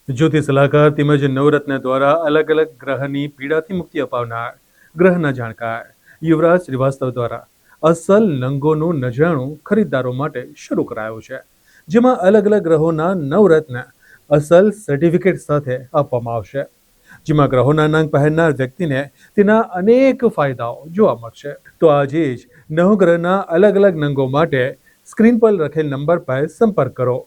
જ્યોતિષ સલાહકાર તેમજ નવરત્ન દ્વારા અલગ અલગ ગ્રહની પીડાથી મુક્તિ અપાવનાર ગ્રહના જાણકાર યુવરાજ શ્રીવાસ્તવ દ્વારા અસલ નંગોનું નજરાણું ખરીદદારો માટે શરૂ કરાયો છે, જેમાં અલગ અલગ ગ્રહોના નવરત્ન અસલ સર્ટિફિકેટ સાથે આપવામાં આવશે, જેમાં ગ્રહોના નંગ પહેરનાર વ્યક્તિને તેના અનેક ફાયદાઓ જોવા મળશે. તો આજે જ નવગ્રહના અલગ અલગ નંગો માટે સ્ક્રીન પર લખેલ નંબર પર સંપર્ક કરો.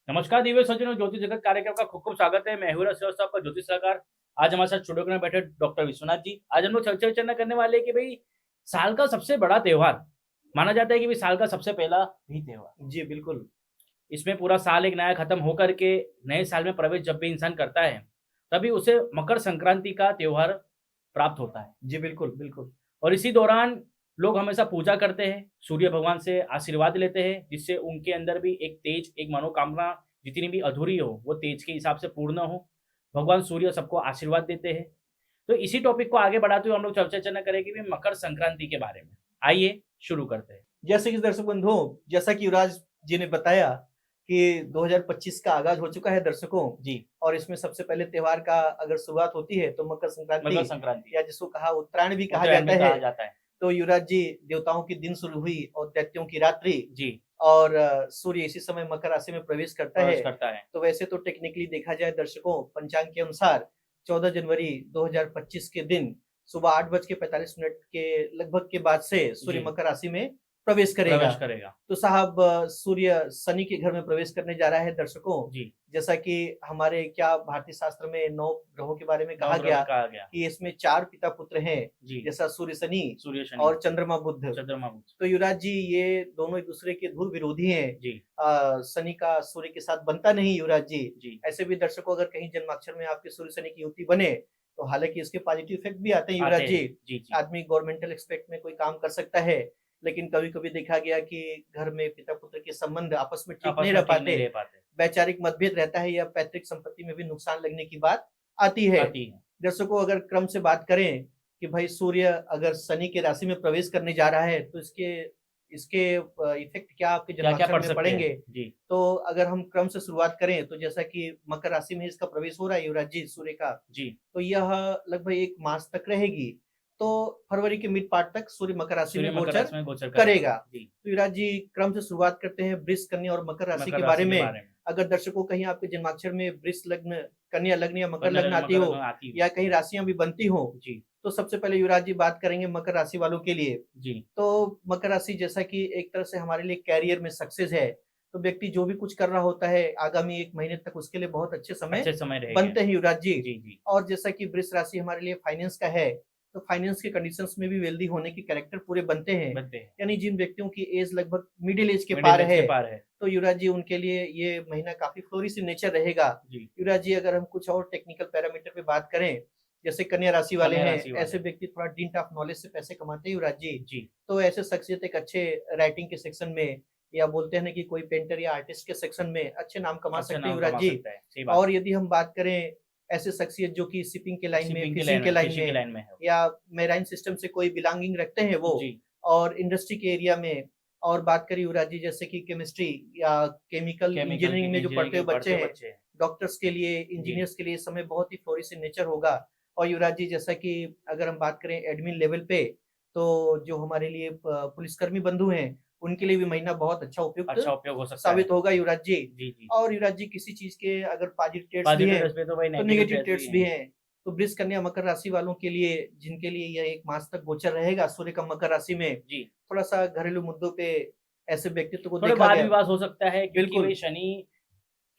नमस्कार दिव्य सज्जनों, ज्योतिष जगत कार्यक्रम का खूब खूब स्वागत है। मैं हूं श्रीवास्तव, आपका ज्योतिष सलाहकार। आज हमारे साथ स्टूडियो में बैठे डॉक्टर विश्वनाथ जी। आज हम लोग चर्चा करने वाले हैं कि भाई साल का सबसे बड़ा त्योहार माना जाता है कि भाई साल का सबसे पहला भी त्योहार। जी बिल्कुल। इसमें पूरा साल एक नया खत्म होकर के नए साल में प्रवेश जब भी इंसान करता है तभी उसे मकर संक्रांति का त्योहार प्राप्त होता है। जी बिल्कुल बिल्कुल। और इसी दौरान लोग हमेशा पूजा करते हैं, सूर्य भगवान से आशीर्वाद लेते हैं, जिससे उनके अंदर भी एक तेज, एक मनोकामना जितनी भी अधूरी हो वो तेज के हिसाब से पूर्ण हो। भगवान सूर्य सबको आशीर्वाद देते हैं। तो इसी टॉपिक को आगे बढ़ाते हुए हम लोग चर्चा करेंगे भी मकर संक्रांति के बारे में। आइए शुरू करते हैं। जैसे कि दर्शक बंधुओं, जैसा कि युवराज जी ने बताया कि 2025 का आगाज हो चुका है दर्शकों जी। और इसमें सबसे पहले त्योहार का अगर शुरुआत होती है तो मकर संक्रांति या जिसको कहा उत्तरायण भी कहा जाता है। तो युवराज जी, देवताओं की दिन शुरू हुई और दैत्यों की रात्रि जी। और सूर्य इसी समय मकर राशि में प्रवेश करता है। तो वैसे तो टेक्निकली देखा जाए दर्शकों, पंचांग के अनुसार 14 जनवरी 2025 के दिन सुबह 8:45 के लगभग के बाद से सूर्य मकर राशि में प्रवेश करेगा। तो साहब, सूर्य शनि के घर में प्रवेश करने जा रहा है दर्शकों जी। जैसा कि हमारे क्या भारतीय शास्त्र में 9 ग्रहों के बारे में कहा गया कि इसमें 4 पिता पुत्र हैं, जैसा सूर्य शनि और चंद्रमा बुध। तो युवराज जी, ये दोनों एक दूसरे के ध्रुव विरोधी हैं। शनि का सूर्य के साथ बनता नहीं युवराज जी। ऐसे भी दर्शकों, अगर कहीं जन्माक्षर में आपके सूर्य शनि की युति बने तो हालांकि इसके पॉजिटिव इफेक्ट भी आते हैं युवराज जी। आदमी गवर्नमेंटल एक्सपेक्ट में कोई काम कर सकता है, लेकिन कभी कभी देखा गया कि घर में पिता पुत्र के संबंध आपस में ठीक नहीं रह पाते, वैचारिक मतभेद रहता है या पैतृक संपत्ति में भी नुकसान लगने की बात आती है। दर्शकों, अगर क्रम से बात करें कि भाई सूर्य अगर शनि के राशि में प्रवेश करने जा रहा है तो इसके इफेक्ट क्या आपके जन्माक्षर में पड़ेंगे। तो अगर हम क्रम से शुरुआत करें तो जैसा कि मकर राशि में इसका प्रवेश हो रहा है युवराज जी सूर्य का, तो यह लगभग 1 मास तक रहेगी। तो फरवरी के मिड पार्ट तक सूर्य मकर राशि में गोचर करेगा। तो युवराज जी, क्रम से शुरुआत करते हैं वृष, कन्या और मकर राशि के बारे में। अगर दर्शकों कहीं आपके जन्माक्षर में वृष लग्न, कन्या लग्न या मकर लग्न आती हो या कहीं राशियां भी बनती हो तो सबसे पहले युवराज जी बात करेंगे मकर राशि वालों के लिए। तो मकर राशि जैसा कि एक तरह से हमारे लिए कैरियर में सक्सेस है, तो व्यक्ति जो भी कुछ कर रहा होता है आगामी 1 महीने तक उसके लिए बहुत अच्छे समय बनते हैं युवराज जी। और जैसा कि वृष राशि हमारे लिए फाइनेंस का है, तो फाइनेंस के कंडीशंस में भी वेल्दी होने के कैरेक्टर पूरे बनते हैं। यानी जिन व्यक्तियों की एज लगभग मिडिल एज के पार है तो युवराज जी उनके लिए ये महीना काफी फ्लोरिश नेचर रहेगा। युवराज जी, अगर हम कुछ और टेक्निकल पैरामीटर पे बात करें, जैसे कन्या राशि वाले हैं, ऐसे व्यक्ति थोड़ा डिंट ऑफ नॉलेज से पैसे कमाते हैं युवराज जी। तो ऐसे शख्सियत एक अच्छे राइटिंग के सेक्शन में या बोलते हैं कि कोई पेंटर या आर्टिस्ट के सेक्शन में अच्छे नाम कमा सकते हैं युवराज जी। और यदि हम बात करें ऐसे शख्सियत जो कि शिपिंग के लाइन में, फिशिंग के लाइन में या मेराइन सिस्टम से कोई बिलोंगिंग रखते हैं वो, और इंडस्ट्री के एरिया में, और बात करें युवराज जी जैसे कि केमिस्ट्री या केमिकल इंजीनियरिंग में जो पढ़ते हुए बच्चे हैं, डॉक्टर्स के लिए, इंजीनियर्स के लिए समय बहुत ही फ्लोरिश नेचर होगा। और युवराज जी, जैसा कि अगर हम बात करें एडमिन लेवल पे, तो जो हमारे लिए पुलिसकर्मी बंधु हैं उनके लिए भी महीना बहुत अच्छा उपयोग हो सकता साबित होगा युवराज जी। और युवराज जी, किसी चीज के अगर पॉजिटिव ट्रेड्स भी हैं तो नेगेटिव ट्रेड्स भी हैं। तो वृष, कन्या, मकर राशि वालों के लिए, जिनके लिए यह 1 मास तक गोचर रहेगा सूर्य का मकर राशि में, थोड़ा सा घरेलू मुद्दों पे ऐसे व्यक्तित्व को देखा वाद विवाद हो सकता है क्योंकि शनि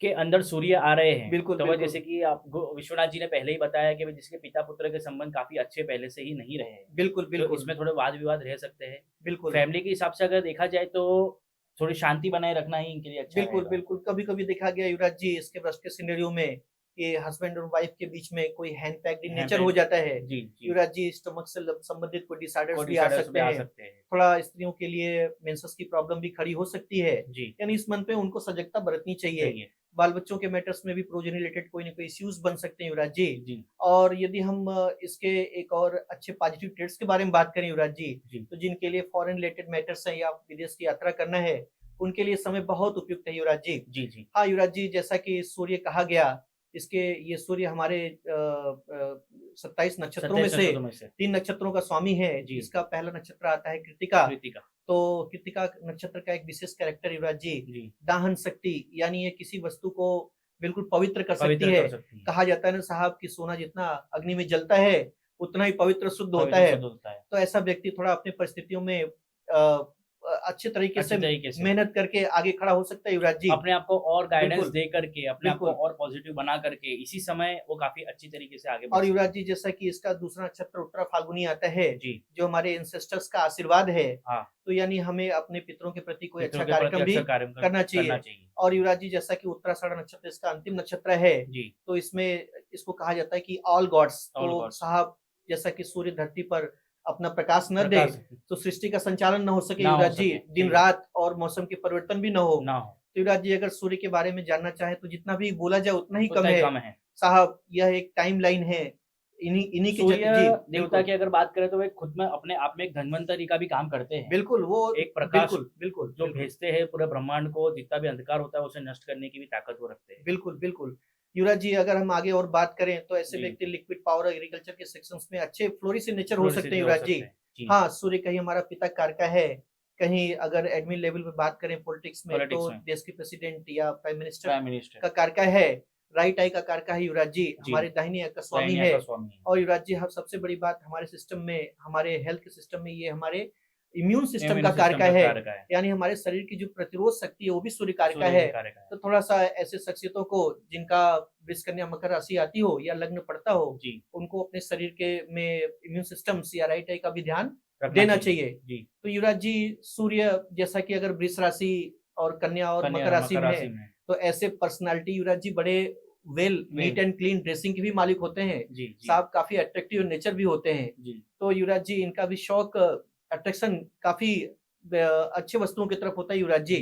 के अंदर सूर्य आ रहे हैं। बिल्कुल। जैसे कि आप विश्वनाथ जी ने पहले ही बताया कि जिसके पिता पुत्र के संबंध काफी अच्छे पहले से ही नहीं रहे हैं। बिल्कुल। तो इसमें थोड़े वाद विवाद रह सकते हैं। बिल्कुल। फैमिली के हिसाब से अगर देखा जाए तो थोड़ी शांति बनाए रखना ही इनके लिए अच्छा है। बिल्कुल। कभी कभी देखा गया युवराज जी इसके वर्ष के सिनेरियो में कि हस्बैंड और वाइफ के बीच में कोई हैंड पैक्ड नेचर हो जाता है युवराज जी। स्टमक से संबंधित कोई डिसऑर्डर्स भी आ सकते हैं। थोड़ा स्त्रियों के लिए मेंसेस की प्रॉब्लम भी खड़ी हो सकती है, यानी इस मंथ पे उनको सजगता बरतनी चाहिए। बाल बच्चों के मैटर्स में भी प्रोजेनी रिलेटेड कोई ना कोई इश्यूज बन सकते हैं युवराज जी। और यदि हम इसके एक और अच्छे पॉजिटिव ट्रेड्स के बारे में बात करें युवराज जी, तो जिनके लिए फॉरेन रिलेटेड मैटर्स हैं या विदेश की यात्रा करना है, उनके लिए समय बहुत उपयुक्त है युवराज जी। जी। हाँ युवराज जी, जैसा कि सूर्य कहा गया, इसके ये सूर्य हमारे 27 नक्षत्रों में से 3 नक्षत्रों का स्वामी है, जिसका पहला नक्षत्र आता है कृतिका। तो कृतिका नक्षत्र का एक विशेष कैरेक्टर युवराज जी, दाहन शक्ति, यानी ये किसी वस्तु को बिल्कुल पवित्र कर सकती है। कहा जाता है ना साहब कि सोना जितना अग्नि में जलता है उतना ही पवित्र शुद्ध होता है। तो ऐसा व्यक्ति थोड़ा अपनी परिस्थितियों में अच्छे तरीके से मेहनत करके आगे खड़ा हो सकता है युवराज जी, अपने आप को और गाइडेंस दे करके, अपने आप को और पॉजिटिव बना करके इसी समय वो काफी अच्छी तरीके से आगे। और युवराज जी, जैसा कि इसका दूसरा नक्षत्र उत्तरा फाल्गुनी आता है जी, जो हमारे एंसेस्टर्स का आशीर्वाद है। तो यानी हमें अपने पितरों के प्रति कोई अच्छा कार्यक्रम भी करना चाहिए। और युवराज जी, जैसा कि उत्तराषाढ़ नक्षत्र इसका अंतिम नक्षत्र है जी, तो इसमें इसको कहा जाता है कि ऑल गॉड्स। तो साहब जैसा कि सूर्य धरती पर अपना प्रकाश न दे तो सृष्टि का संचालन न हो सके युवराज जी, दिन रात और मौसम के परिवर्तन भी न हो। तो युवराज जी, अगर सूर्य के बारे में जानना चाहे तो जितना भी बोला जाए उतना ही कम है साहब। यह एक टाइम लाइन है इन्हीं के देवता की अगर बात करें तो वे खुद में अपने आप में एक धन्वंतरी का भी काम करते हैं। बिल्कुल, वो एक प्रकाश बिल्कुल जो भेजते हैं पूरे ब्रह्मांड को, जितना भी अंधकार होता है उसे नष्ट करने की भी ताकत वो रखते हैं। बिल्कुल युवराज जी, अगर हम आगे और बात करें तो ऐसे व्यक्ति लिक्विड पावर एग्रीकल्चर के सेक्शंस में अच्छे फ्लोरिश नेचर हो सकते हैं युवराज जी। हाँ, सूर्य कहीं हमारा पिता कारका है, कहीं अगर एडमिन लेवल पे बात करें पॉलिटिक्स में तो देश के प्रेसिडेंट या प्राइम मिनिस्टर का कारका है। राइट आई का कारका है युवराज जी, हमारे दाहिनी आई का स्वामी है। और युवराज जी, सबसे बड़ी बात हमारे सिस्टम में, हमारे हेल्थ के सिस्टम में, ये हमारे इम्यून सिस्टम का कारका है, यानी हमारे शरीर की जो प्रतिरोध शक्ति है वो भी सूर्य कारका है। तो थोड़ा सा ऐसे शख्सियतों को जिनका वृष कन्या मकर राशि आती हो या लग्न पड़ता हो जी, उनको अपने शरीर के में इम्यून सिस्टम या राइट आई का भी ध्यान देना चाहिए जी। तो युवराज जी, सूर्य जैसा कि अगर वृष राशि और कन्या और मकर राशि में है तो ऐसे पर्सनालिटी युवराज जी बड़े well neat and clean dressing के भी मालिक होते हैं साहब, काफी अट्रैक्टिव नेचर भी होते हैं जी। तो युवराज जी, इनका भी शौक अट्रैक्शन काफी अच्छे वस्तुओं की तरफ होता है युवराज जी।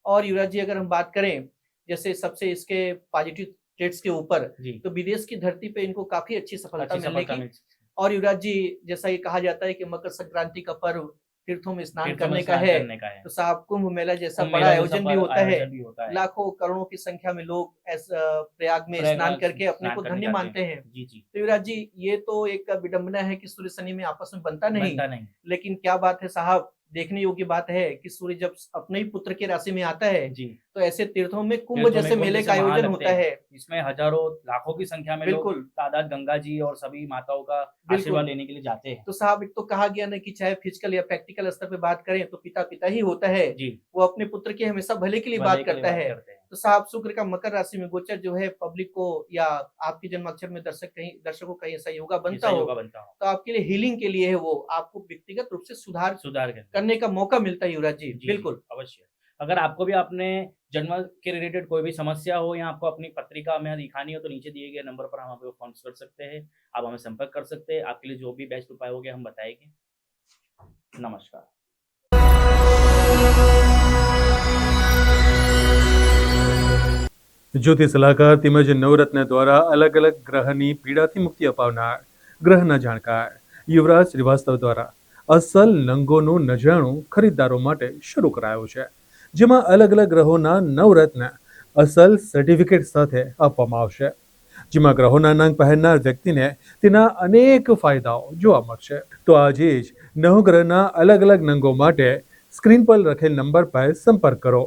और युवराज जी, अगर हम बात करें जैसे सबसे इसके पॉजिटिव ट्रेड्स के ऊपर, तो विदेश की धरती पे इनको काफी अच्छी सफलता मिलने की। और युवराज जी, जैसा ये कहा जाता है कि मकर संक्रांति का पर्व तीर्थों में स्नान करने का है, तो साहब कुंभ मेला जैसा बड़ा आयोजन भी होता है। लाखों करोड़ों की संख्या में लोग प्रयाग में स्नान करके अपने को धन्य मानते हैं। तो युवराज जी, ये तो एक विडंबना है कि सूर्य शनि में आपस में बनता नहीं, लेकिन क्या बात है साहब, देखने योग्य बात है कि सूर्य जब अपने ही पुत्र की राशि में आता है जी, तो ऐसे तीर्थों में कुंभ जैसे मेले का आयोजन होता है। इसमें हजारों लाखों की संख्या में लोग तादाद गंगा जी और सभी माताओं का आशीर्वाद लेने के लिए जाते हैं। तो साहब, एक तो कहा गया ना कि चाहे फिजिकल या प्रैक्टिकल स्तर पे बात करें तो पिता ही होता है जी, वो अपने पुत्र के हमेशा भले के लिए बात करता है। तो साहब, शुक्र का मकर राशि में गोचर जो है पब्लिक को या आपके जन्माक्षर में दर्शकों का ऐसा योगा बनता हो तो आपके लिए हीलिंग के लिए है, वो आपको व्यक्तिगत रूप से सुधार करने का मौका मिलता है युवराज जी। बिल्कुल अवश्य। अगर आपको भी अपने जन्म के रिलेटेड कोई भी समस्या हो या आपको अपनी पत्रिका में दिखानी हो तो नीचे दिए गए नंबर पर हम आपको फोन कर सकते हैं, आप हमें संपर्क कर सकते हैं। आपके लिए जो भी बेस्ट उपाय होंगे हम बताएंगे। नमस्कार। જ્યોતિષ સલાહકાર તેમજ નવરત્ન દ્વારા અલગ અલગ ગ્રહની પીડાથી મુક્તિ અપાવનાર ગ્રહના જાણકાર યુવરાજ શ્રીવાસ્તવ દ્વારા અસલ નંગોનું નજાણું ખરીદદારો માટે શરૂ કરાયો છે, જેમાં અલગ અલગ ગ્રહોના નવરત્ન અસલ સર્ટિફિકેટ સાથે આપવામાં આવશે, જેમાં ગ્રહોના નંગ પહેરનાર વ્યક્તિને તેના અનેક ફાયદાઓ જોવા મળશે। તો આજે જ નવગ્રહના અલગ અલગ નંગો માટે સ્ક્રીન પર લખેલ નંબર પર સંપર્ક કરો।